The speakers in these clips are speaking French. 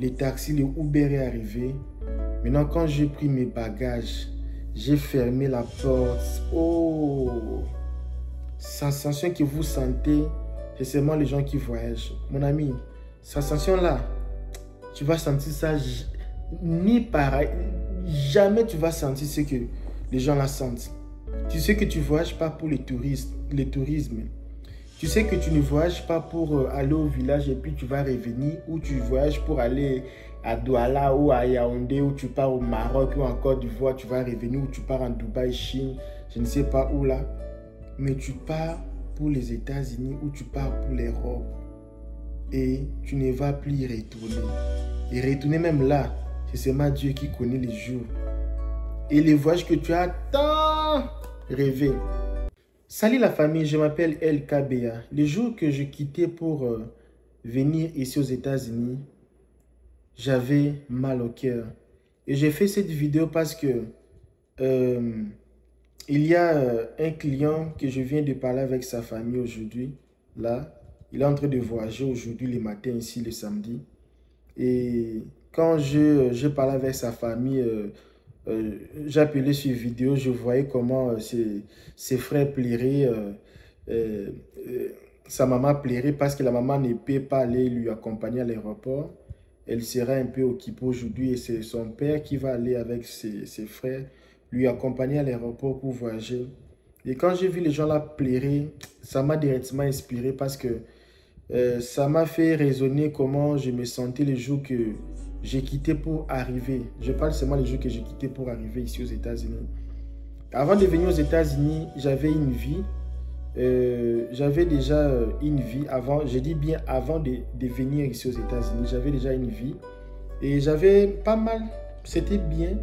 les taxis, le Uber est arrivé. Maintenant, quand j'ai pris mes bagages, j'ai fermé la porte. Oh! Sensation que vous sentez, c'est seulement les gens qui voyagent. Mon ami, sensation-là, tu vas sentir ça ni pareil. Jamais tu vas sentir ce que les gens la sentent. Tu sais que tu ne voyages pas pour le tourisme. Tu sais que tu ne voyages pas pour aller au village et puis tu vas revenir, ou tu voyages pour aller à Douala ou à Yaoundé, ou tu pars au Maroc ou en Côte d'Ivoire, tu vas revenir, ou tu pars en Dubaï, Chine, je ne sais pas où là. Mais tu pars pour les États-Unis ou tu pars pour l'Europe et tu ne vas plus y retourner. Et retourner même là, c'est seulement Dieu qui connaît les jours. Et les voyages que tu as tant rêvé. Salut la famille, je m'appelle LKBA. Le jour que je quittais pour venir ici aux États-Unis, j'avais mal au cœur. Et j'ai fait cette vidéo parce que il y a un client que je viens de parler avec sa famille aujourd'hui. Là, il est en train de voyager aujourd'hui le matin ici le samedi. Et quand je parlais avec sa famille, j'ai appelé sur vidéo, je voyais comment ses frères pleuraient, sa maman pleurait parce que la maman ne peut pas aller lui accompagner à l'aéroport. Elle sera un peu occupée aujourd'hui et c'est son père qui va aller avec ses frères lui accompagner à l'aéroport pour voyager. Et quand j'ai vu les gens là pleurer, ça m'a directement inspiré parce que ça m'a fait raisonner comment je me sentais les jours que j'ai quitté pour arriver. Je parle seulement les jours que j'ai quitté pour arriver ici aux États-Unis. Avant de venir aux États-Unis, j'avais une vie. J'avais déjà une vie avant, je dis bien avant de venir ici aux États-Unis, j'avais déjà une vie. Et j'avais pas mal, c'était bien,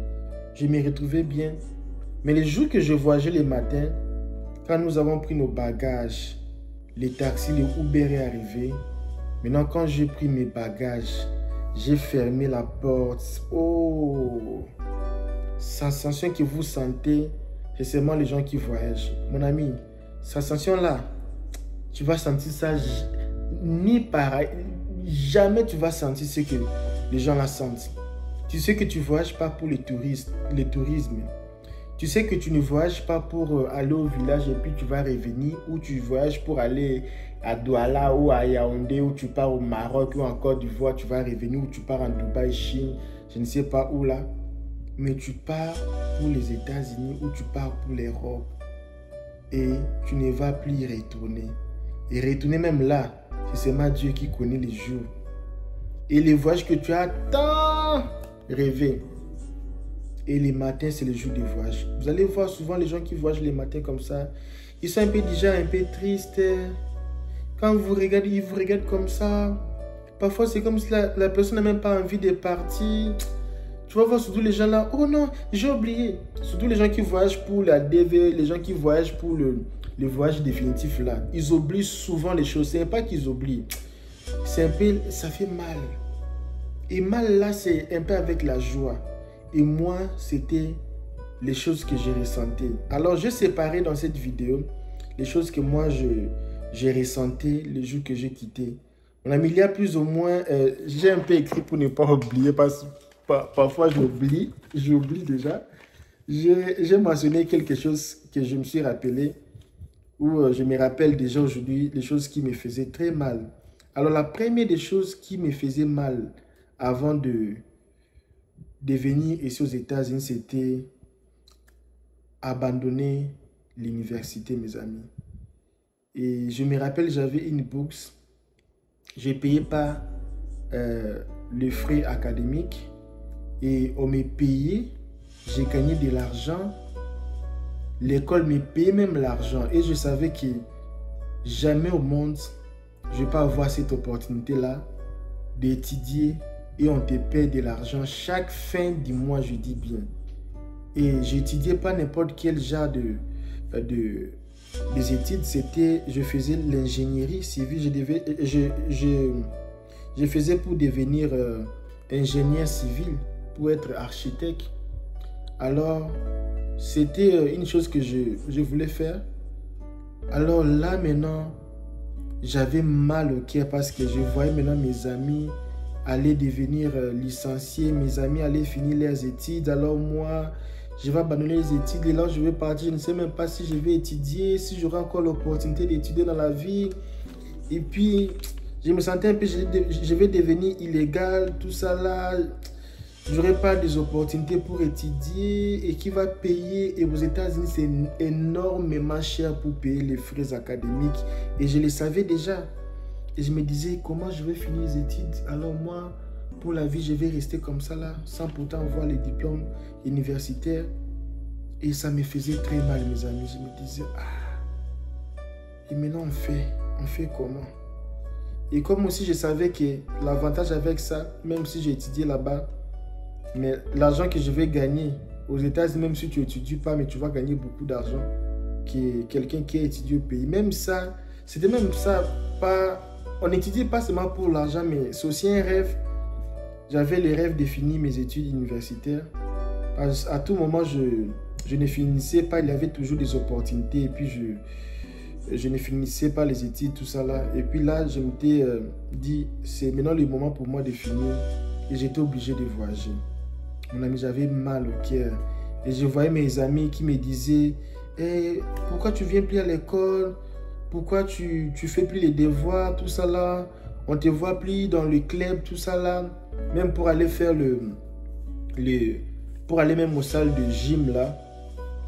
je me retrouvais bien. Mais les jours que je voyageais les matins, quand nous avons pris nos bagages, les taxis, le Uber est arrivé. Maintenant, quand j'ai pris mes bagages, j'ai fermé la porte. Oh! Sensation que vous sentez, c'est seulement les gens qui voyagent. Mon ami, sensation-là, tu vas sentir ça ni pareil. Jamais tu vas sentir ce que les gens la sentent. Tu sais que tu ne voyages pas pour le tourisme. Tu sais que tu ne voyages pas pour aller au village et puis tu vas revenir, ou tu voyages pour aller à Douala ou à Yaoundé, ou tu pars au Maroc ou en Côte d'Ivoire, tu vas revenir, ou tu pars en Dubaï, Chine, je ne sais pas où là. Mais tu pars pour les États-Unis ou tu pars pour l'Europe et tu ne vas plus y retourner. Et retourner même là, c'est seulement Dieu qui connaît les jours. Et les voyages que tu as tant rêvé. Et les matins, c'est le jour de voyage. Vous allez voir souvent les gens qui voyagent les matins comme ça. Ils sont déjà un peu tristes. Quand vous regardez, ils vous regardent comme ça. Parfois, c'est comme si la personne n'a même pas envie de partir. Tu vas voir surtout les gens là. Oh non, j'ai oublié. Surtout les gens qui voyagent pour la DV, les gens qui voyagent pour le voyage définitif là. Ils oublient souvent les choses. C'est pas qu'ils oublient. C'est un peu, ça fait mal. Et mal là, c'est un peu avec la joie. Et moi, c'était les choses que j'ai ressentées. Alors, je séparais dans cette vidéo les choses que moi, j'ai ressentées le jour que j'ai quitté. Mon ami, il y a plus ou moins... j'ai un peu écrit pour ne pas oublier parce que parfois, j'oublie déjà. J'ai mentionné quelque chose que je me suis rappelé, où je me rappelle déjà aujourd'hui les choses qui me faisaient très mal. Alors, la première des choses qui me faisait mal avant de venir ici aux États-Unis, c'était abandonner l'université, mes amis. Et je me rappelle, j'avais une bourse. Je ne payais pas les frais académiques. Et on me payait, j'ai gagné de l'argent. L'école me payait même l'argent. Et je savais que jamais au monde, je ne vais pas avoir cette opportunité-là d'étudier. Et on te paie de l'argent chaque fin du mois, je dis bien. Et j'étudiais pas n'importe quel genre des études. C'était, je faisais l'ingénierie civile. Je faisais pour devenir ingénieur civil, pour être architecte. Alors, c'était une chose que je voulais faire. Alors là, maintenant, j'avais mal au cœur parce que je voyais maintenant mes amis allaient devenir licenciés, mes amis allaient finir leurs études. Alors moi, je vais abandonner les études et là je vais partir. Je ne sais même pas si je vais étudier, si j'aurai encore l'opportunité d'étudier dans la vie. Et puis, je me sentais un peu, je vais devenir illégal, tout ça là. Je n'aurai pas des opportunités pour étudier et qui va payer. Et aux États-Unis, c'est énormément cher pour payer les frais académiques. Et je le savais déjà. Et je me disais, comment je vais finir les études? Alors moi, pour la vie, je vais rester comme ça là, sans pourtant avoir les diplômes universitaires. Et ça me faisait très mal, mes amis. Je me disais, ah, et maintenant on fait comment? Et comme aussi je savais que l'avantage avec ça, même si j'ai étudié là-bas, mais l'argent que je vais gagner aux États-Unis, même si tu n'étudies pas, mais tu vas gagner beaucoup d'argent que quelqu'un qui a étudié au pays. Même ça, c'était même ça, pas, on n'étudie pas seulement pour l'argent, mais c'est aussi un rêve. J'avais le rêve de finir mes études universitaires. À tout moment, je ne finissais pas, il y avait toujours des opportunités et puis je ne finissais pas les études, tout ça là. Et puis là, je m'étais dit, c'est maintenant le moment pour moi de finir et j'étais obligé de voyager. Mon ami, j'avais mal au cœur. Et je voyais mes amis qui me disaient, hey, pourquoi tu viens plus à l'école? Pourquoi tu fais plus les devoirs, tout ça là? On te voit plus dans le club, tout ça là. Même pour aller faire pour aller même aux salles de gym là,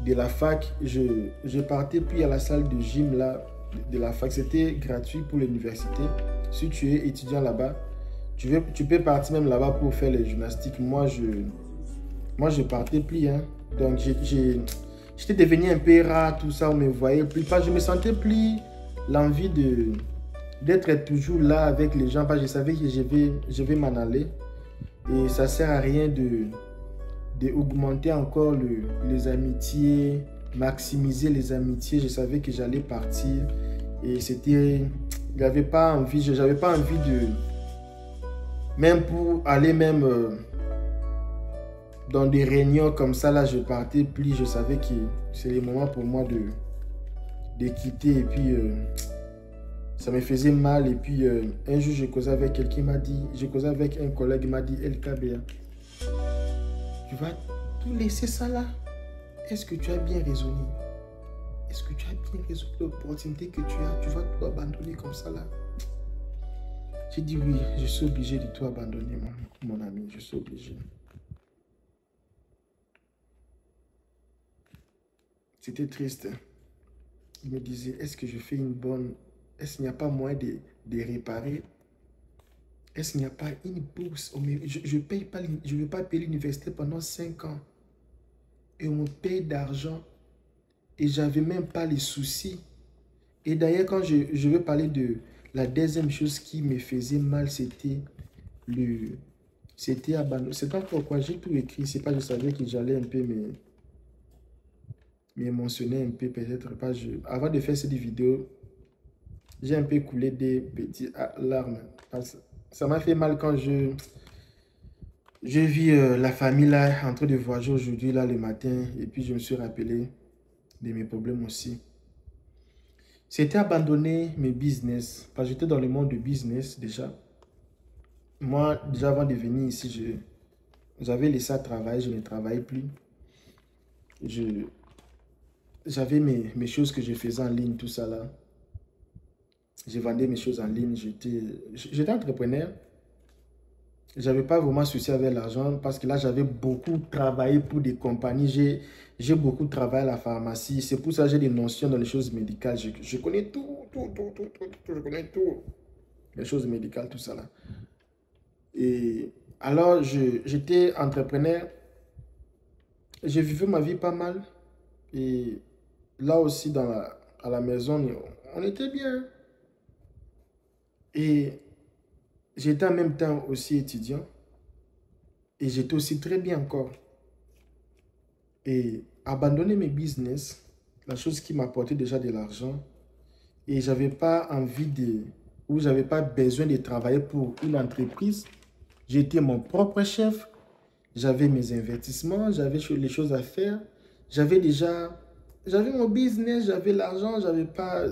de la fac, je partais plus à la salle de gym là, de la fac. C'était gratuit pour l'université. Si tu es étudiant là-bas, tu peux partir même là-bas pour faire les gymnastiques. Moi, je partais plus. Hein. Donc, j'étais devenu un peu rare, tout ça. On me voyait plus. Je me sentais plus l'envie d'être toujours là avec les gens. Parce que je savais que je vais m'en aller. Et ça ne sert à rien d'augmenter encore les amitiés, maximiser les amitiés. Je savais que j'allais partir. Et j'avais pas envie de... Même pour aller dans des réunions comme ça, là, je partais plus. Je savais que c'est le moment pour moi de quitter. Et puis, ça me faisait mal. Et puis, un jour, je causais avec quelqu'un, je causais avec un collègue, il m'a dit, LKBA, tu vas tout laisser ça là? Est-ce que tu as bien raisonné? Est-ce que tu as bien raisonné l'opportunité que tu as? Tu vas tout abandonner comme ça là? J'ai dit oui, je suis obligé de tout abandonner, mon ami, je suis obligé. C'était triste. Il me disait, est-ce que je fais une bonne... Est-ce qu'il n'y a pas moyen de réparer? Est-ce qu'il n'y a pas une bourse? Je ne vais pas payer l'université pendant 5 ans. Et on me paye d'argent. Et je n'avais même pas les soucis. Et d'ailleurs, quand je veux parler de la deuxième chose qui me faisait mal, c'était abandonner. C'est pas pourquoi j'ai tout écrit. C'est pas je savais que j'allais un peu m'émotionner un peu peut-être. Avant de faire cette vidéo, j'ai un peu coulé des petites larmes. Ça m'a fait mal quand je vis la famille là en train de voyager aujourd'hui là le matin. Et puis je me suis rappelé de mes problèmes aussi. C'était abandonner mes business. Parce que j'étais dans le monde du business déjà. Moi, déjà avant de venir ici, j'avais laissé à travailler, je ne travaillais plus. J'avais mes choses que je faisais en ligne, tout ça là. Je vendais mes choses en ligne, j'étais entrepreneur. Je n'avais pas vraiment souci avec l'argent parce que là, j'avais beaucoup travaillé pour des compagnies. J'ai beaucoup travaillé à la pharmacie. C'est pour ça que j'ai des notions dans les choses médicales. Je connais tout. Je connais tout. Les choses médicales, tout ça là. Et alors, j'étais entrepreneur. J'ai vécu ma vie pas mal. Et là aussi, à la maison, on était bien. Et j'étais en même temps aussi étudiant. Et j'étais aussi très bien encore. Et abandonner mes business, la chose qui m'apportait déjà de l'argent. Et je n'avais pas envie ou je n'avais pas besoin de travailler pour une entreprise. J'étais mon propre chef. J'avais mes investissements, j'avais les choses à faire. J'avais mon business, j'avais l'argent, j'avais pas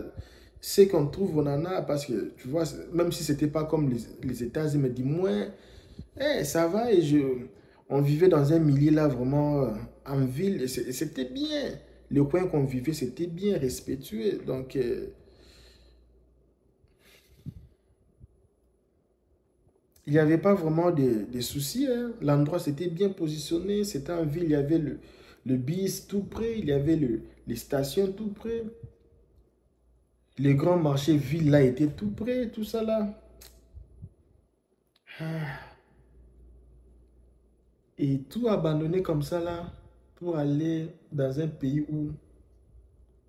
ce qu'on trouve au Nana. Parce que, tu vois, même si ce n'était pas comme les États-Unis, mais du moins, Ça va et on vivait dans un milieu là vraiment en ville et c'était bien. Le coin qu'on vivait, c'était bien respectueux. Donc, il n'y avait pas vraiment de soucis, hein. L'endroit, c'était bien positionné. C'était en ville, il y avait le bis tout près. Il y avait les stations tout près. Les grands marchés villes là étaient tout près, tout ça là. Ah. Et tout abandonné comme ça là pour aller dans un pays où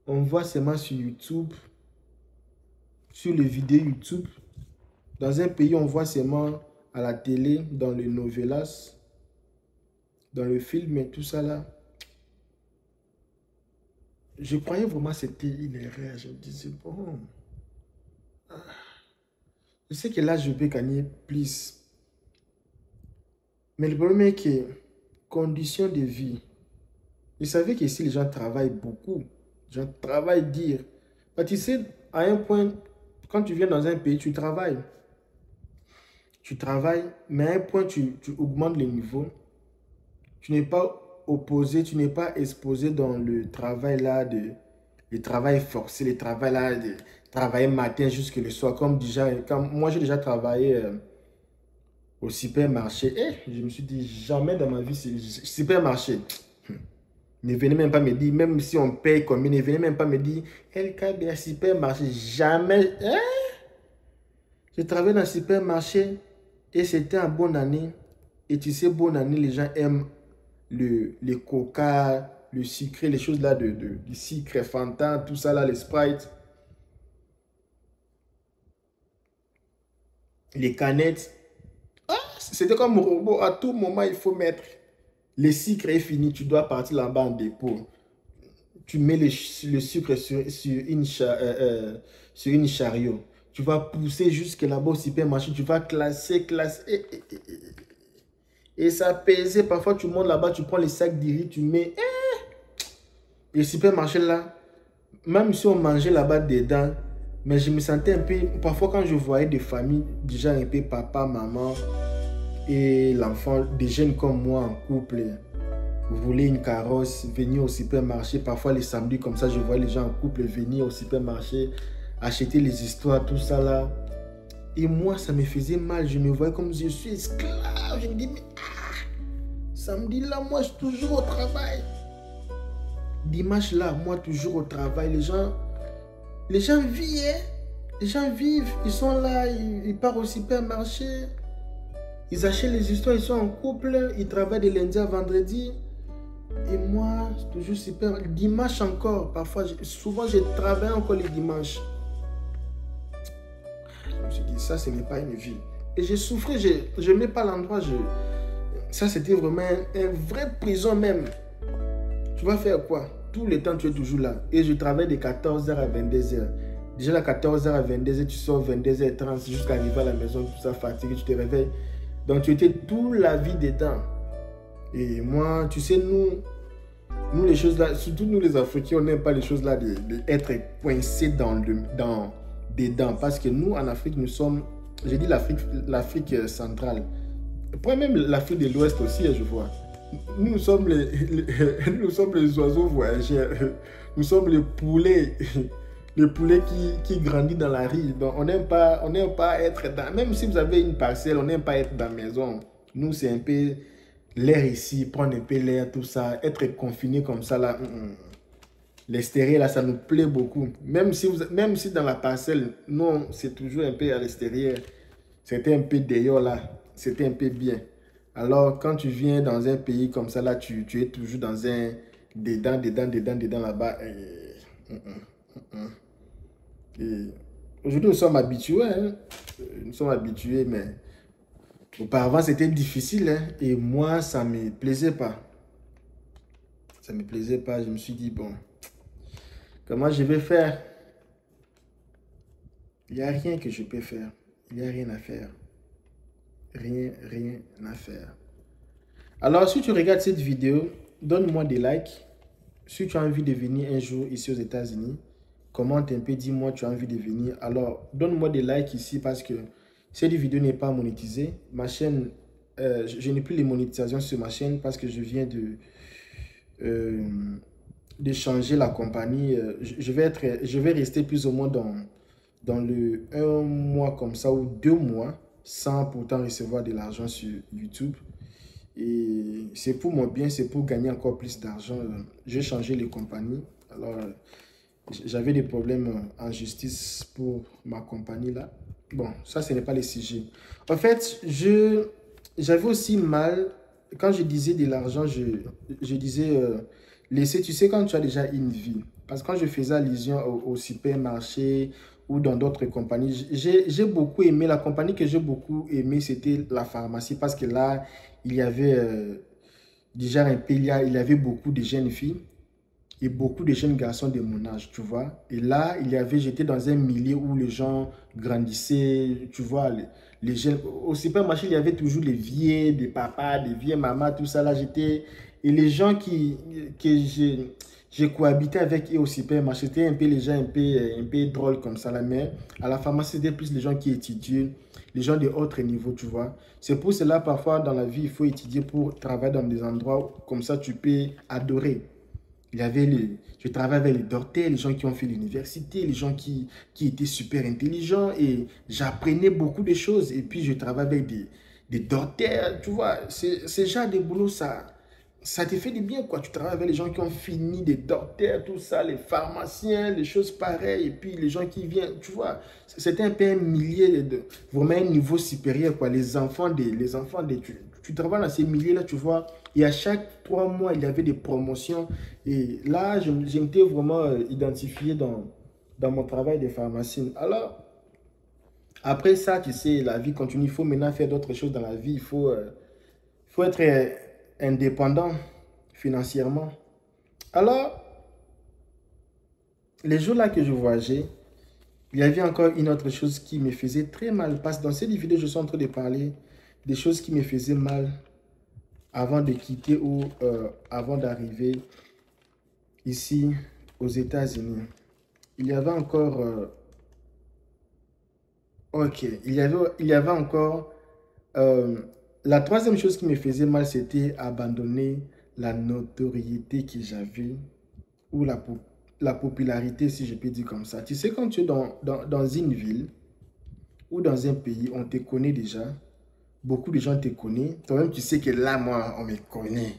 on voit seulement sur YouTube, sur les vidéos YouTube. Dans un pays, on voit seulement à la télé, dans les novelas, dans le film et tout ça là. Je croyais vraiment que c'était une erreur. Je me disais, bon, je sais que là, je peux gagner plus. Mais le problème est que, conditions de vie, je savais qu'ici, les gens travaillent beaucoup. Les gens travaillent dire. Mais tu sais, à un point, quand tu viens dans un pays, tu travailles. Tu travailles, mais à un point, tu augmentes les niveaux. Tu n'es pas opposé, tu n'es pas exposé dans le travail là, le travail forcé, le travail là, de travailler matin jusqu'à le soir. Comme déjà, quand moi j'ai déjà travaillé au supermarché. Je me suis dit, jamais dans ma vie, supermarché. Ne venez même pas me dire, même si on paye combien, ne venez même pas me dire, LKB supermarché, jamais. Je travaillais dans le supermarché et c'était en bonne année. Et tu sais, bonne année, les gens aiment le coca, le sucré, les choses là du sucre, Fanta, tout ça là, les Sprite, les canettes. C'était comme un robot, à tout moment il faut mettre. Le sucre est fini, tu dois partir là-bas en dépôt. Tu mets le sucre sur une chariot. Tu vas pousser jusque là-bas au supermarché, tu vas classer. Et ça pesait, parfois tu montes là-bas, tu prends les sacs de riz, tu mets. Le supermarché là, même si on mangeait là-bas dedans, mais je me sentais un peu, parfois quand je voyais des familles, déjà un peu papa, maman et l'enfant, des jeunes comme moi en couple, vous voulez une carrosse, venir au supermarché, parfois les samedis comme ça, je vois les gens en couple venir au supermarché, acheter les histoires, tout ça là. Et moi, ça me faisait mal, je me voyais comme je suis esclave, je me dis, mais samedi là, moi je suis toujours au travail. Dimanche là, moi toujours au travail, les gens vivent, hein? Les gens vivent, ils sont là, ils partent au supermarché, ils achètent les histoires, ils sont en couple, ils travaillent de lundi à vendredi. Et moi, c'est toujours super. Dimanche encore, parfois, souvent je travaille encore les dimanches. Je me suis dit, ça, ce n'est pas une vie. Et j'ai souffert, je n'aimais pas l'endroit. Ça, c'était vraiment un vrai prison même. Tu vas faire quoi? Tout le temps, tu es toujours là. Et je travaille de 14h à 22h. Déjà, à 14h à 22h, tu sors 22h30 jusqu'à arriver à la maison, tout ça, fatigué, tu te réveilles. Donc, tu étais toute la vie dedans. Et moi, tu sais, nous les choses là, surtout nous les Africains, on n'aime pas les choses là d'être coincés dedans. Parce que nous, en Afrique, nous sommes, j'ai dit l'Afrique centrale. Après même l'Afrique de l'Ouest aussi, je vois. Nous sommes nous sommes les oiseaux voyageurs. Nous sommes les poulets. Les poulets qui grandissent dans la rue. Donc, on n'aime pas être dans... Même si vous avez une parcelle, on n'aime pas être dans la maison. Nous, c'est un peu l'air ici, prendre un peu l'air, tout ça. Être confiné comme ça, là. L'extérieur, là, ça nous plaît beaucoup. Même si dans la parcelle, non, c'est toujours un peu à l'extérieur. C'était un peu dehors, là. C'était un peu bien. Alors, quand tu viens dans un pays comme ça, là, tu es toujours dans un... Dedans, là-bas. Et aujourd'hui, nous sommes habitués. Hein. Nous sommes habitués, mais auparavant, c'était difficile. Hein. Et moi, ça ne me plaisait pas. Ça ne me plaisait pas. Je me suis dit, bon, comment je vais faire? Il n'y a rien que je peux faire. Il n'y a rien à faire. Rien à faire. Alors, si tu regardes cette vidéo, donne-moi des likes. Si tu as envie de venir un jour ici aux États-Unis, commente un peu, dis-moi tu as envie de venir. Alors, donne-moi des likes ici parce que cette vidéo n'est pas monétisée. Ma chaîne je n'ai plus les monétisations sur ma chaîne parce que je viens euh, de changer la compagnie. Je vais rester plus ou moins dans le 1 mois comme ça ou 2 mois sans pourtant recevoir de l'argent sur YouTube. Et c'est pour mon bien, c'est pour gagner encore plus d'argent. J'ai changé les compagnies. Alors, j'avais des problèmes en justice pour ma compagnie là. Bon, ça, ce n'est pas le sujet. En fait, j'avais aussi mal, quand je disais de l'argent, je disais, laisser, tu sais, quand tu as déjà une vie. Parce que quand je faisais allusion au supermarché ou dans d'autres compagnies, j'ai beaucoup aimé, la compagnie que j'ai beaucoup aimé, c'était la pharmacie. Parce que là, il y avait déjà un peu, il y avait beaucoup de jeunes filles et beaucoup de jeunes garçons de mon âge, tu vois. Et là, j'étais dans un milieu où les gens grandissaient, tu vois, les jeunes. Au supermarché, il y avait toujours les vieux, des papas, des vieilles mamans, tout ça. Là, et les gens que j'ai cohabité avec eux au supermarché, c'était un peu les gens un peu drôles comme ça, là. Mais à la pharmacie, c'était plus les gens qui étudient, les gens de autre niveau, tu vois. C'est pour cela, parfois, dans la vie, il faut étudier pour travailler dans des endroits comme ça, tu peux adorer. Je travaille avec les docteurs, les gens qui ont fait l'université, les gens qui étaient super intelligents et j'apprenais beaucoup de choses. Et puis, je travaille avec des docteurs, tu vois. C'est genre de boulot, ça te fait du bien, quoi. Tu travailles avec les gens qui ont fini, des docteurs, tout ça, les pharmaciens, les choses pareilles. Et puis, les gens qui viennent, tu vois. C'était un peu un millier, vraiment un niveau supérieur, quoi. Tu travailles dans ces milliers-là, tu vois. Et à chaque 3 mois, il y avait des promotions. Et là, je m'étais vraiment identifié dans mon travail de pharmacien. Alors, après ça, tu sais, la vie continue. Il faut maintenant faire d'autres choses dans la vie. Il faut être indépendant financièrement. Alors, les jours là que je voyageais, il y avait encore une autre chose qui me faisait très mal. Parce que dans cette vidéo, je suis en train de parler des choses qui me faisaient mal avant de quitter ou avant d'arriver ici aux États-Unis. Il y avait encore... ok, il y avait encore... la troisième chose qui me faisait mal, c'était abandonner la notoriété que j'avais ou la popularité, si je peux dire comme ça. Tu sais, quand tu es dans une ville ou dans un pays, on te connaît déjà. Beaucoup de gens te connaissent. Toi-même, tu sais que là, moi, on me connaît.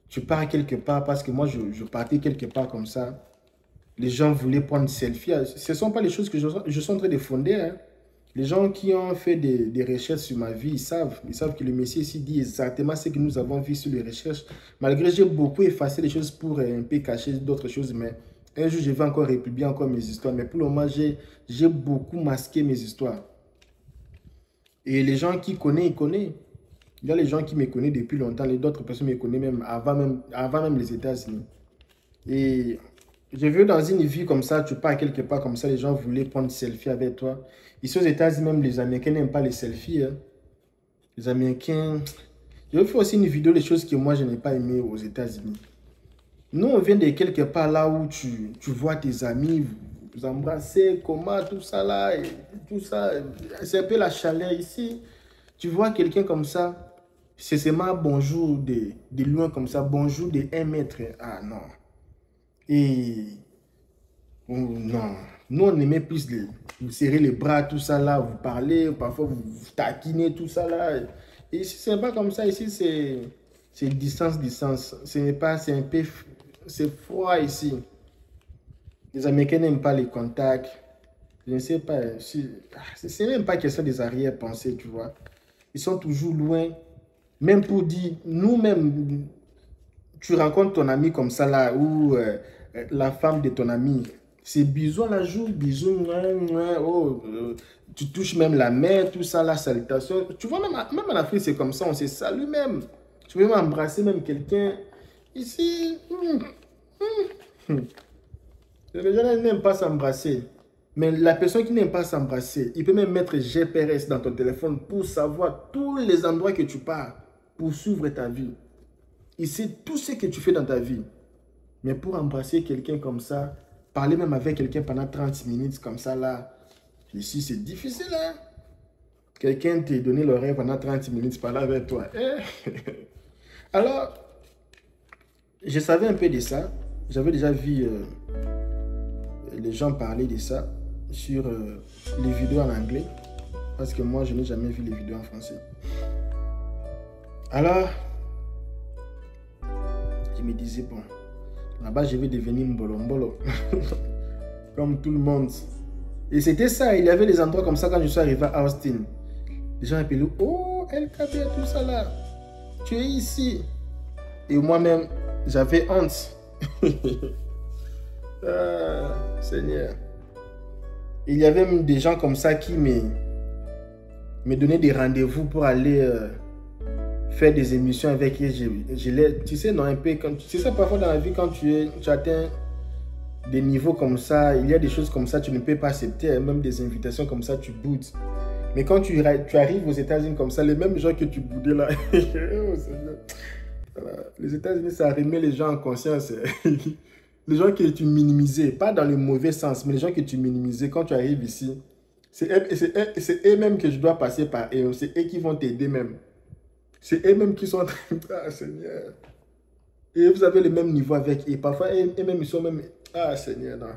Tu pars quelque part, parce que moi, je partais quelque part comme ça. Les gens voulaient prendre selfie. Ce ne sont pas les choses que je suis en train de fonder. Hein. Les gens qui ont fait des recherches sur ma vie, ils savent que le Messie ici dit exactement ce que nous avons vu sur les recherches. Malgré que j'ai beaucoup effacé les choses pour un peu cacher d'autres choses, mais un jour, je vais encore republier encore mes histoires. Mais pour le moment, j'ai beaucoup masqué mes histoires. Et les gens qui connaissent, ils connaissent. Il y a les gens qui me connaissent depuis longtemps, les d'autres personnes me connaissent avant même les États-Unis. Et je veux dans une vie comme ça, tu pars quelque part comme ça, les gens voulaient prendre selfie avec toi. Ici aux États-Unis, même les Américains n'aiment pas les selfies. Hein. Les Américains... Je vais faire aussi une vidéo des choses que moi, je n'ai pas aimé aux États-Unis. Nous, on vient de quelque part là où tu vois tes amis, vous embrasser, comment, tout ça là, et tout ça. C'est un peu la chaleur ici. Tu vois quelqu'un comme ça, c'est seulement bonjour de loin comme ça, bonjour de 1 mètre. Ah non. Et non. Nous, on aimait plus vous serrer les bras, tout ça là, vous parler, parfois vous taquiner, tout ça là. Et ici, c'est pas comme ça. Ici, c'est distance. Ce n'est pas, c'est un peu, c'est froid ici. Les Américains n'aiment pas les contacts. Je ne sais pas. C'est même pas question des arrière-pensées, tu vois. Ils sont toujours loin. Même pour dire, nous-mêmes, tu rencontres ton ami comme ça là, ou la femme de ton ami. C'est bisous à la joue, bisous, oh, tu touches même la main, tout ça, la salutation. Tu vois, même en Afrique, c'est comme ça, on se salue même. Tu veux même embrasser même quelqu'un. Ici, les gens n'aiment pas s'embrasser. Mais la personne qui n'aime pas s'embrasser, il peut même mettre GPS dans ton téléphone pour savoir tous les endroits que tu pars, pour suivre ta vie. Il sait tout ce que tu fais dans ta vie. Mais pour embrasser quelqu'un comme ça, parler même avec quelqu'un pendant 30 minutes comme ça, là, ici, c'est difficile, hein? Quelqu'un t'a donné l'oreille pendant 30 minutes, parler avec toi. Alors, je savais un peu de ça. J'avais déjà vu les gens parler de ça sur les vidéos en anglais. Parce que moi, je n'ai jamais vu les vidéos en français. Alors, je me disais, bon, là-bas, je vais devenir mbolo. Comme tout le monde. Et c'était ça, il y avait des endroits comme ça quand je suis arrivé à Austin. Les gens appelaient, oh, LKB, tout ça là. Tu es ici. Et moi-même, j'avais honte. Ah, Seigneur. Il y avait même des gens comme ça qui me donnaient des rendez-vous pour aller faire des émissions avec eux. Tu sais, non, un peu, tu sais, parfois dans la vie, quand tu atteins des niveaux comme ça, il y a des choses comme ça, tu ne peux pas accepter, hein, même des invitations comme ça, tu boudes. Mais quand tu arrives aux États-Unis comme ça, les mêmes gens que tu boudais là, oh, voilà. Les États-Unis, ça remet les gens en conscience. Les gens que tu minimisais, pas dans le mauvais sens, mais les gens que tu minimisais quand tu arrives ici, c'est eux-mêmes que je dois passer par eux. C'est eux qui vont t'aider même. C'est eux-mêmes qui sont en train de... Ah, Seigneur. Et vous avez le même niveau avec eux. Parfois, eux-mêmes, ils sont même... Ah, Seigneur, non.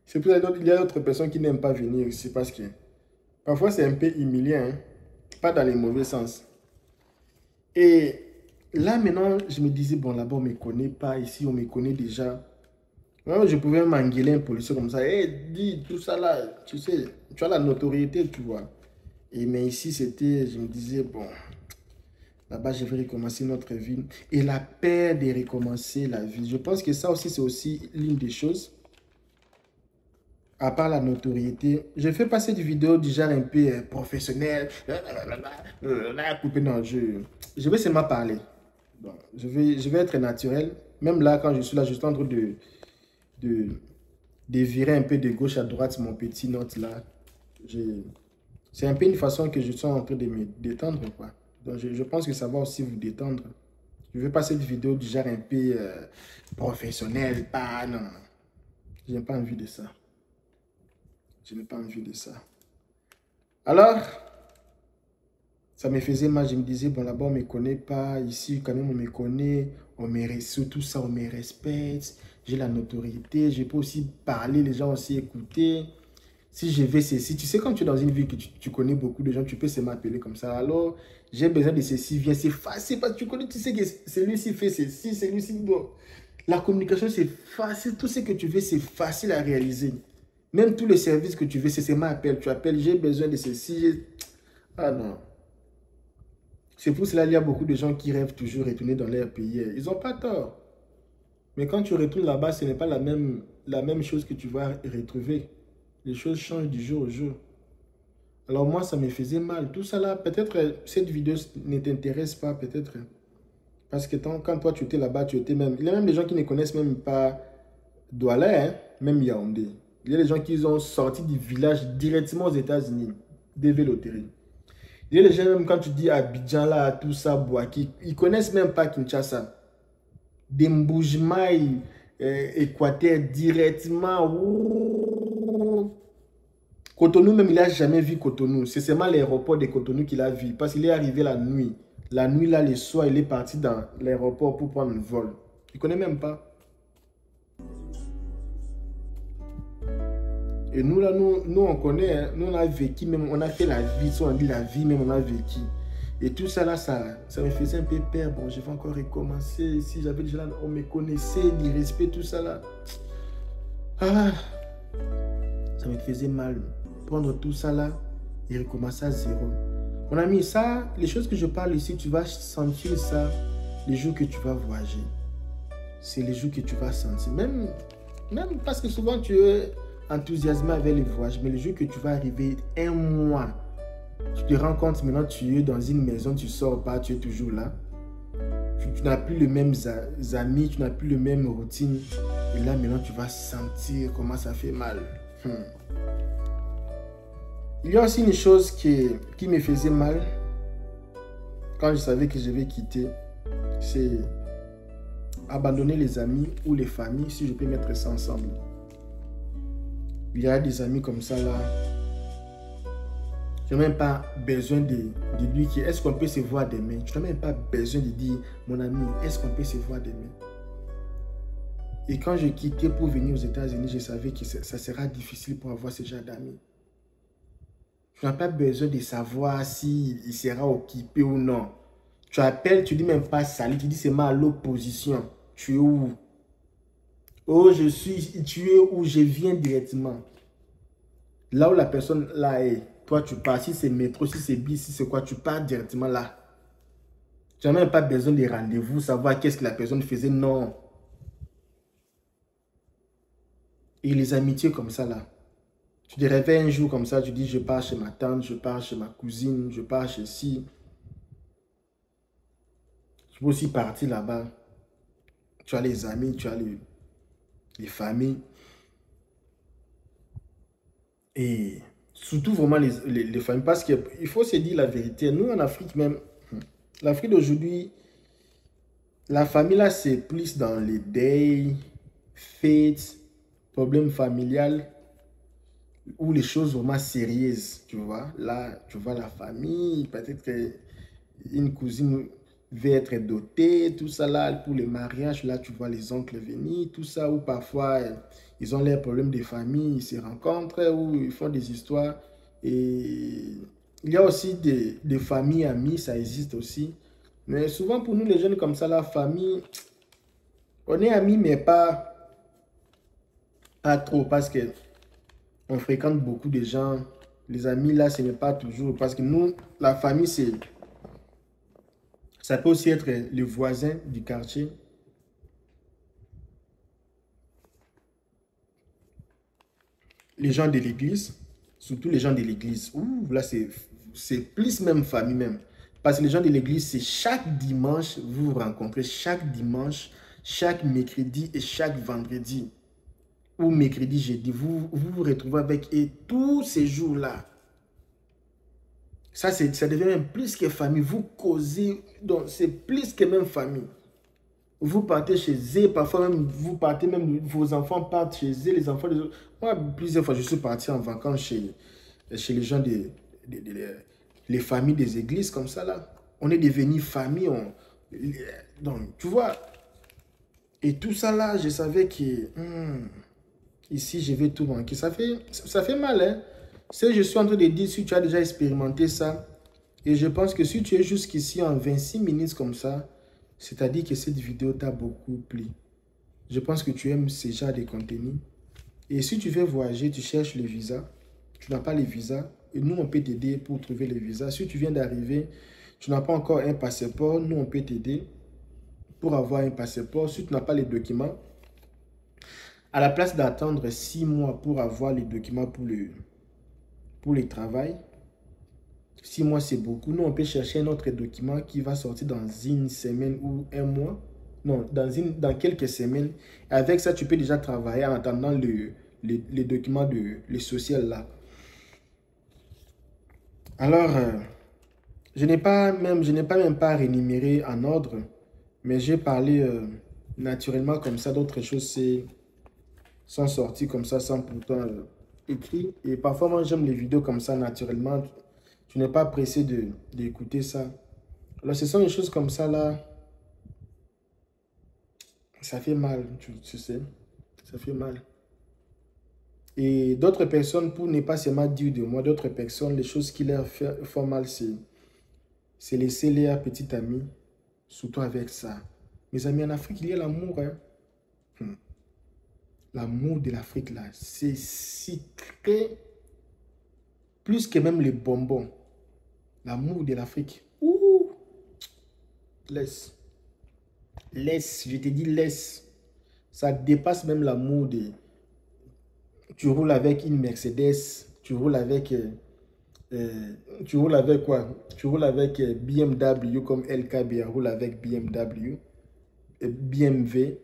C'est pour ça qu'il y a d'autres personnes qui n'aiment pas venir ici parce que parfois, c'est un peu humiliant, hein? Pas dans le mauvais sens. Et là, maintenant, je me disais, bon, là-bas, on ne me connaît pas. Ici, on me connaît déjà. Moi, je pouvais m'engueuler un policier comme ça. Hey, dis tout ça là, tu sais, tu as la notoriété, tu vois. Et mais ici, c'était, je me disais, bon, là-bas, je vais recommencer notre vie. Et la peur de recommencer la vie. Je pense que ça aussi, c'est aussi l'une des choses. À part la notoriété, je fais passer des vidéos du genre un peu professionnel. Non, je vais seulement parler. Bon, je vais être naturel. Même là, quand je suis là, je suis en train de virer un peu de gauche à droite mon petit note là. C'est un peu une façon que je suis en train de me détendre, quoi. Donc, je pense que ça va aussi vous détendre. Je vais passer des vidéos du genre un peu professionnel. Pas, non. Je n'ai pas envie de ça. Je n'ai pas envie de ça. Alors, ça me faisait mal. Je me disais, bon, là-bas, on ne me connaît pas. Ici, quand même, on me connaît. On me respecte, tout ça, on me respecte. J'ai la notoriété. Je peux aussi parler, les gens aussi écouter. Si je vais ceci, tu sais, quand tu es dans une ville que tu connais beaucoup de gens, tu peux se m'appeler comme ça. Alors, j'ai besoin de ceci, viens, c'est facile parce que tu connais, tu sais que celui-ci fait ceci, celui-ci. Bon, la communication, c'est facile. Tout ce que tu veux, c'est facile à réaliser. Même tous les services que tu veux, c'est m'appelle. Tu appelles, j'ai besoin de ceci. Ah non. C'est pour cela qu'il y a beaucoup de gens qui rêvent toujours de retourner dans leur pays. Ils n'ont pas tort. Mais quand tu retournes là-bas, ce n'est pas la même chose que tu vas retrouver. Les choses changent du jour au jour. Alors moi, ça me faisait mal. Tout ça là, peut-être cette vidéo ne t'intéresse pas, peut-être. Parce que quand toi, tu étais là-bas, tu étais même... Il y a même des gens qui ne connaissent même pas Douala, hein, même Yaoundé. Il y a des gens qui ont sorti du village directement aux États-Unis, des Vélotérés. Il y a des gens, même quand tu dis Abidjan, là, tout ça, Bouaki, ils ne connaissent même pas Kinshasa. Des Mboujmaï, Équateur, directement. Cotonou, même, il n'a jamais vu Cotonou. C'est seulement l'aéroport de Cotonou qu'il a vu. Parce qu'il est arrivé la nuit. La nuit, là, le soir, il est parti dans l'aéroport pour prendre le vol. Il ne connaît même pas. Et nous, là, nous on connaît. Hein. Nous, on a vécu, même, on a fait la vie. Si on dit la vie, même, on a vécu. Et tout ça, là, ça me faisait un peu peur. Bon, je vais encore recommencer. Si j'avais déjà là, on me connaissait, du respect, tout ça, là. Ah, ça me faisait mal. Prendre tout ça là et recommencer à zéro. Mon ami, ça, les choses que je parle ici, tu vas sentir ça les jours que tu vas voyager. C'est les jours que tu vas sentir. Même parce que souvent tu es enthousiasmé avec les voyages, mais les jours que tu vas arriver, un mois, tu te rends compte maintenant tu es dans une maison, tu ne sors pas, tu es toujours là. Tu n'as plus les mêmes amis, tu n'as plus les mêmes routines. Et là maintenant tu vas sentir comment ça fait mal. Il y a aussi une chose qui me faisait mal quand je savais que je vais quitter, c'est abandonner les amis ou les familles si je peux mettre ça ensemble. Il y a des amis comme ça là. Tu n'as même pas besoin de lui dire, est-ce qu'on peut se voir demain? Tu n'as même pas besoin de dire, mon ami, est-ce qu'on peut se voir demain? Et quand je quittais pour venir aux États-Unis, je savais que ça sera difficile pour avoir ce genre d'amis. Tu n'as pas besoin de savoir s'il sera occupé ou non. Tu appelles, tu dis même pas salut, tu dis seulement à l'opposition. Tu es où? Oh, tu es où? Je viens directement. Là où la personne là est, toi tu pars. Si c'est métro, si c'est bus, si c'est quoi, tu pars directement là. Tu n'as même pas besoin de rendez-vous, savoir qu'est-ce que la personne faisait. Non. Et les amitiés comme ça là. Tu te réveilles un jour comme ça, tu dis je pars chez ma tante, je pars chez ma cousine, je pars chez ci. Tu peux aussi partir là-bas. Tu as les amis, tu as les familles. Et surtout vraiment les familles. Parce qu'il faut se dire la vérité. Nous en Afrique même, l'Afrique d'aujourd'hui, la famille là c'est plus dans les deuils, fêtes, problèmes familiales. Ou les choses vraiment sérieuses, tu vois. Là, tu vois la famille, peut-être qu'une cousine veut être dotée, tout ça là, pour le mariage, là, tu vois les oncles venir, tout ça, ou parfois, ils ont leurs problèmes de famille, ils se rencontrent, ou ils font des histoires. Et il y a aussi des familles amies, ça existe aussi. Mais souvent, pour nous, les jeunes comme ça, la famille, on est amis, mais pas trop, parce que on fréquente beaucoup de gens. Les amis, là, ce n'est pas toujours. Parce que nous, la famille, ça peut aussi être le voisin du quartier. Les gens de l'église. Surtout les gens de l'église. Ouh, là, c'est plus même famille même. Parce que les gens de l'église, c'est chaque dimanche, vous vous rencontrez. Chaque dimanche, chaque mercredi et chaque vendredi. Ou mercredi, jeudi. Vous retrouvez avec eux tous ces jours-là. Ça devient même plus que famille. Vous causez, donc c'est plus que même famille. Vous partez chez eux, parfois même, vous partez même, vos enfants partent chez eux, les enfants des autres. Moi, plusieurs fois, je suis parti en vacances chez les gens, les familles des églises comme ça, là. On est devenus famille. Donc, tu vois, et tout ça, là, je savais que ici, je vais tout manquer. Ça fait mal, hein. Je suis en train de dire, si tu as déjà expérimenté ça, et je pense que si tu es jusqu'ici en 26 minutes comme ça, c'est-à-dire que cette vidéo t'a beaucoup plu. Je pense que tu aimes ce genre de contenu. Et si tu veux voyager, tu cherches le visa, tu n'as pas le visa, et nous, on peut t'aider pour trouver le visa. Si tu viens d'arriver, tu n'as pas encore un passeport, nous, on peut t'aider pour avoir un passeport. Si tu n'as pas les documents, à la place d'attendre 6 mois pour avoir les documents pour le travail, 6 mois, c'est beaucoup. Nous, on peut chercher un autre document qui va sortir dans une semaine ou un mois. Non, dans quelques semaines. Avec ça, tu peux déjà travailler en attendant les documents le social là. Alors, je n'ai pas même pas rémunéré en ordre, mais j'ai parlé naturellement comme ça. D'autres choses sont sorties comme ça sans pourtant écrit. Et parfois, moi, j'aime les vidéos comme ça naturellement. Tu n'es pas pressé d'écouter ça. Alors, ce sont des choses comme ça, là. Ça fait mal, tu sais. Ça fait mal. Et d'autres personnes, pour ne pas seulement dire de moi, d'autres personnes, les choses qui leur font mal, c'est laisser leur petit ami, surtout avec ça. Mes amis, en Afrique, il y a l'amour. Hein? L'amour de l'Afrique, là, c'est si très... Plus que même les bonbons. L'amour de l'Afrique. Ouh! Laisse. Laisse, je te dis laisse. Ça dépasse même l'amour de... Tu roules avec une Mercedes, tu roules avec quoi? Tu roules avec BMW comme LKB roule avec BMW, BMW,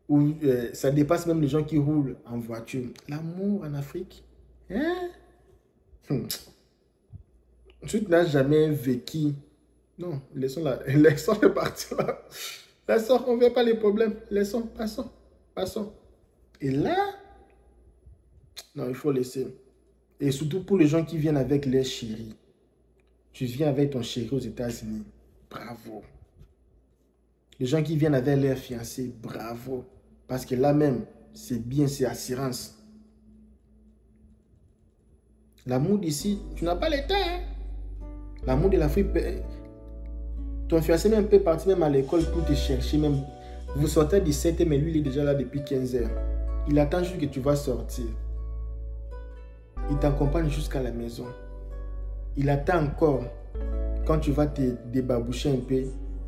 ou ça dépasse même les gens qui roulent en voiture. L'amour en Afrique, hein? Tu n'as jamais vécu. Non, laissons là, laissons les partir là. Laissons, on ne veut pas les problèmes. Laissons, passons, passons. Et là, non, il faut laisser. Et surtout pour les gens qui viennent avec les chéris. tu viens avec ton chéri aux États-Unis. Bravo. Les gens qui viennent avec leur fiancé, bravo. Parce que là même, c'est bien, c'est assurance. L'amour d'ici, tu n'as pas le temps. Hein? L'amour de l'Afrique, ton fiancé même peut partir même à l'école pour te chercher. Même. Vous sortez à 17h, mais lui, il est déjà là depuis 15h. Il attend juste que tu vas sortir. Il t'accompagne jusqu'à la maison. Il attend encore. Quand tu vas te débaboucher un peu,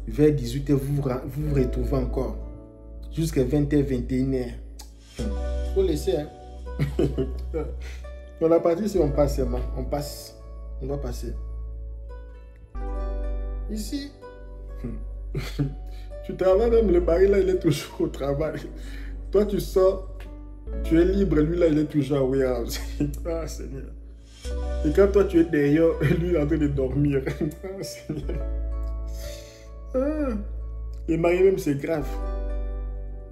vers 18h, vous vous retrouvez encore. Jusqu'à 20h, 21h. Il faut laisser. Hein? On a parti si on passe seulement. On passe. On doit passer. Ici, tu travailles même, le mari là, il est toujours au travail. Toi, tu sors, tu es libre, lui là, il est toujours à warehouse. Ah, Seigneur. Et quand toi, tu es derrière, lui, il est en train de dormir. Ah, Seigneur. Ah. Le mari même, c'est grave.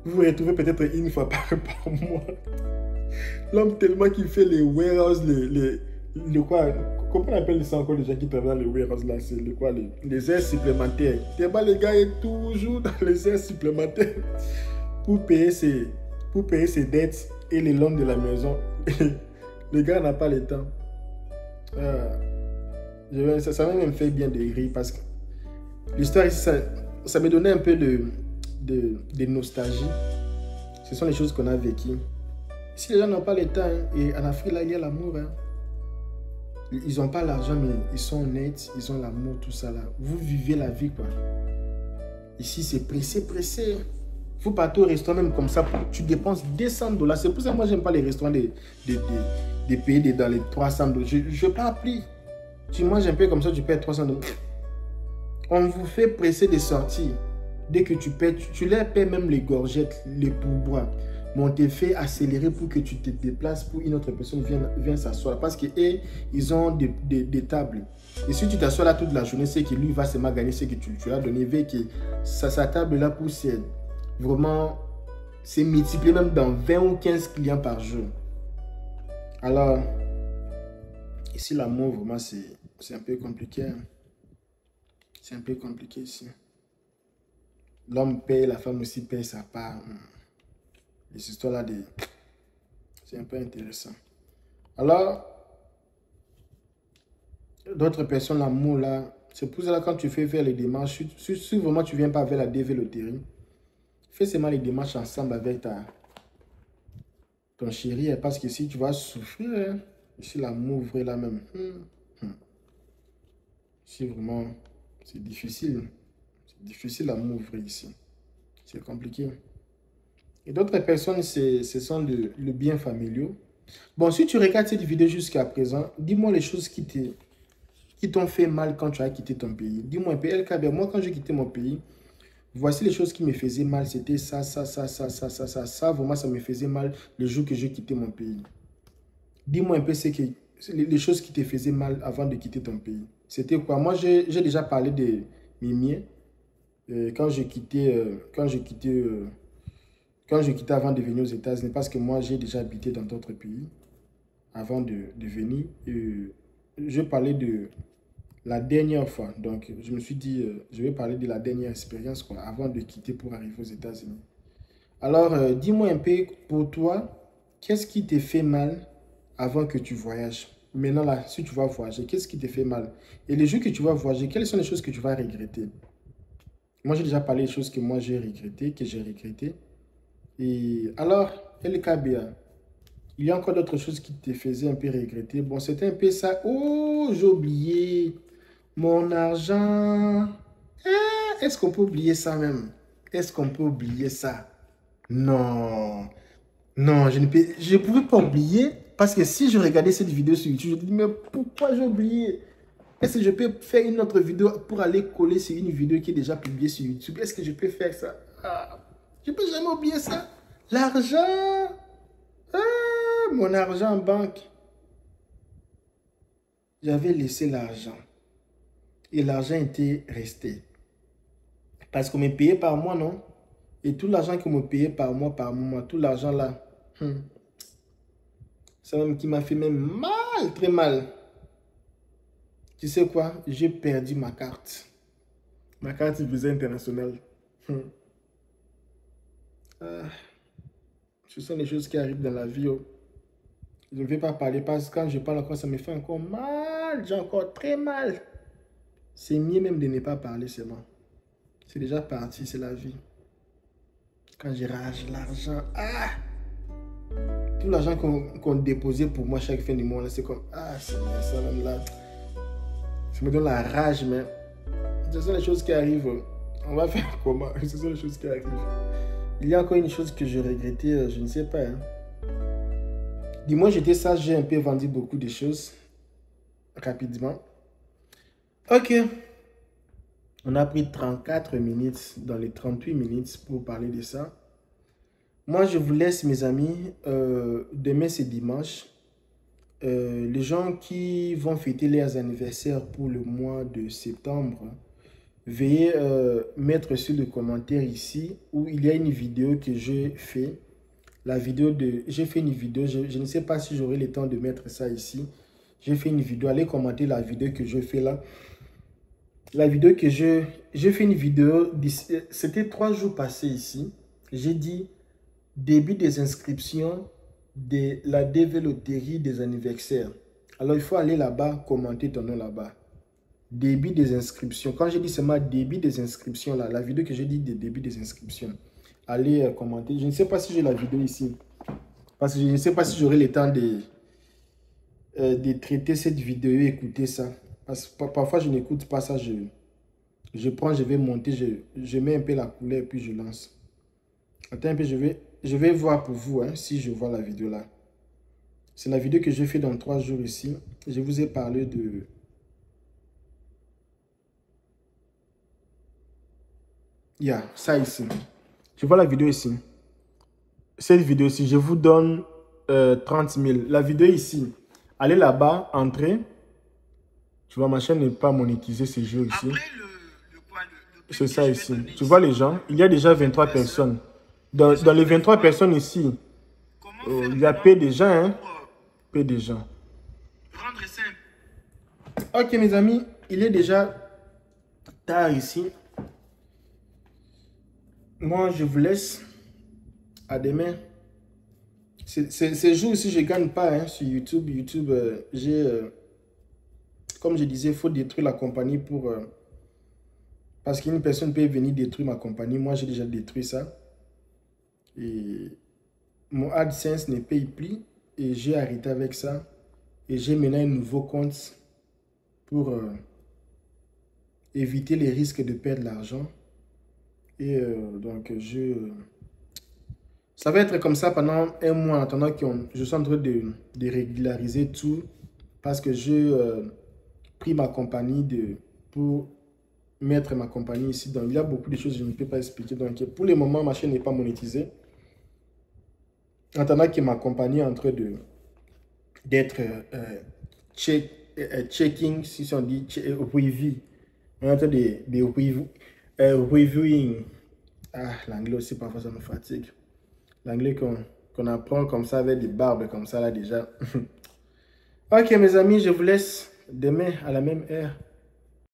Vous vous retrouvez peut-être une fois par mois. L'homme tellement qu'il fait les warehouses, le quoi, comment on appelle ça encore les gens qui travaillent dans les warehouses là, c'est le quoi, les heures supplémentaires. Le gars est toujours dans les heures supplémentaires pour payer ses dettes et les loans de la maison. Le gars n'a pas le temps. Ça m'a même fait bien de rire parce que l'histoire ici, ça me donnait un peu de nostalgie. Ce sont les choses qu'on a vécues. Si les gens n'ont pas le temps, hein, et en Afrique, là, il y a l'amour. Hein. Ils n'ont pas l'argent, mais ils sont honnêtes, ils ont l'amour, tout ça là. Vous vivez la vie, quoi. Ici, c'est pressé, pressé. Vous partez au restaurant, même comme ça, tu dépenses 200 $. C'est pour ça que moi, je n'aime pas les restaurants des pays dans les 300 $. Je ne parle plus. Tu manges un peu comme ça, tu payes 300 $. On vous fait presser de sortir. Dès que tu paies, tu leur paies même les gorgettes, les pourboires. Mais on te fait accélérer pour que tu te déplaces, pour une autre personne vienne s'asseoir. Parce qu'ils ont des tables. Et si tu t'assois là toute la journée, c'est que lui va seulement gagner ce que tu as donné. Veut que sa table là pour vraiment, c'est multiplié même dans 20 ou 15 clients par jour. Alors, ici l'amour, vraiment, c'est un peu compliqué. Hein. C'est un peu compliqué ici. L'homme paye, la femme aussi paye sa part. Les histoires-là, c'est un peu intéressant. Alors, d'autres personnes, l'amour là, c'est pour ça que quand tu fais faire les démarches, si vraiment tu ne viens pas vers la DV Loterie, fais seulement les démarches ensemble avec ton chéri, parce que si tu vas souffrir, hein, ici l'amour vrai là même. Si vraiment, c'est difficile. C'est difficile l'amour vrai ici. C'est compliqué. Et d'autres personnes, ce sont le bien familial. Bon, si tu regardes cette vidéo jusqu'à présent, dis-moi les choses qui t'ont fait mal quand tu as quitté ton pays. Dis-moi un peu, LKB, moi quand j'ai quitté mon pays, voici les choses qui me faisaient mal. C'était ça. Vraiment, ça me faisait mal le jour que j'ai quitté mon pays. Dis-moi un peu les choses qui te faisaient mal avant de quitter ton pays. C'était quoi? Moi, j'ai déjà parlé de Mimier. Quand j'ai quitté avant de venir aux États-Unis, parce que moi, j'ai déjà habité dans d'autres pays avant de venir. Je parlais de la dernière fois. Donc, je me suis dit, je vais parler de la dernière expérience quoi, avant de quitter pour arriver aux États-Unis. Alors, dis-moi un peu, pour toi, qu'est-ce qui te fait mal avant que tu voyages? Maintenant, là, si tu vas voyager, qu'est-ce qui te fait mal? Et les jours que tu vas voyager, quelles sont les choses que tu vas regretter? Moi, j'ai déjà parlé des choses que moi, j'ai regrettées, que j'ai regrettées. Et alors, LKBA, il y a encore d'autres choses qui te faisaient un peu regretter. Bon, c'était un peu ça. Oh, j'ai oublié mon argent. Est-ce qu'on peut oublier ça même? Est-ce qu'on peut oublier ça? Non. Non, je ne pouvais pas oublier. Parce que si je regardais cette vidéo sur YouTube, je me dis, mais pourquoi j'ai oublié? Est-ce que je peux faire une autre vidéo pour aller coller sur une vidéo qui est déjà publiée sur YouTube? Est-ce que je peux faire ça? Je ne peux jamais oublier ça. L'argent. Mon argent en banque. J'avais laissé l'argent. Et l'argent était resté. Parce qu'on me payait par mois, non? Et tout l'argent qu'on me payait par mois, tout l'argent là. C'est même qui m'a fait même mal, très mal. Tu sais quoi? J'ai perdu ma carte. Ma carte visa internationale. Ah, ce sont les choses qui arrivent dans la vie. Oh. Je ne vais pas parler parce que quand je parle encore, ça me fait encore mal. J'ai encore très mal. C'est mieux même de ne pas parler seulement. C'est déjà parti, c'est la vie. Quand je rage l'argent, ah! Tout l'argent qu'on déposait pour moi chaque fin du mois, c'est comme, ah, c'est ça même là. Ça me donne la rage, mais ce sont les choses qui arrivent. On va faire comment? Ce sont les choses qui arrivent. Il y a encore une chose que je regrettais, je ne sais pas. Hein. Dis-moi, j'étais sage, j'ai un peu vendu beaucoup de choses rapidement. Ok. On a pris 34 minutes dans les 38 minutes pour parler de ça. Moi, je vous laisse, mes amis. Demain, c'est dimanche. Les gens qui vont fêter leurs anniversaires pour le mois de septembre, veuillez mettre sur le commentaire ici où il y a une vidéo que j'ai fait. J'ai fait une vidéo, je ne sais pas si j'aurai le temps de mettre ça ici. J'ai fait une vidéo, allez commenter la vidéo que je fais là. La vidéo que j'ai fait une vidéo, c'était 3 jours passés ici. J'ai dit début des inscriptions de la dévéloterie des anniversaires. Alors il faut aller là-bas, commenter ton nom là-bas. Début des inscriptions. Quand j'ai dit seulement début des inscriptions, là, la vidéo que j'ai dit de début des inscriptions. Allez commenter. Je ne sais pas si j'ai la vidéo ici. Parce que je ne sais pas si j'aurai le temps de traiter cette vidéo et écouter ça. Parce que parfois je n'écoute pas ça. Je prends, je vais monter, je mets un peu la couleur et puis je lance. Attends un peu, je vais voir pour vous hein, si je vois la vidéo là. C'est la vidéo que j'ai fait dans 3 jours ici. Je vous ai parlé de... ça ici. Je vois la vidéo ici. Cette vidéo ici, je vous donne 30 000. La vidéo ici, allez là-bas, entrez. Tu vois, ma chaîne n'est pas monétisée ces jours ici. C'est ça ici. Tu vois les gens, il y a déjà 23 personnes. Dans les 23 personnes ici, il y a peu de gens. Hein? Peu de gens. Ok mes amis, il est déjà tard ici. Moi, je vous laisse. À demain. Ces jours-ci, je ne gagne pas hein, sur YouTube. YouTube, comme je disais, il faut détruire la compagnie pour... parce qu'une personne peut venir détruire ma compagnie. Moi, j'ai déjà détruit ça. Et mon AdSense ne paye plus. Et j'ai arrêté avec ça. Et j'ai maintenant un nouveau compte pour éviter les risques de perdre l'argent. Et donc, ça va être comme ça pendant un mois en attendant que je suis en train de régulariser tout parce que j'ai pris ma compagnie pour mettre ma compagnie ici. Donc, il y a beaucoup de choses que je ne peux pas expliquer. Donc, pour le moment, ma chaîne n'est pas monétisée. En attendant que ma compagnie est en train d'être checking, si on dit review. On est en train de reviewing. Ah, l'anglais aussi, parfois, ça me fatigue. L'anglais qu'on apprend comme ça avec des barbes comme ça là déjà. Ok mes amis, je vous laisse demain à la même heure.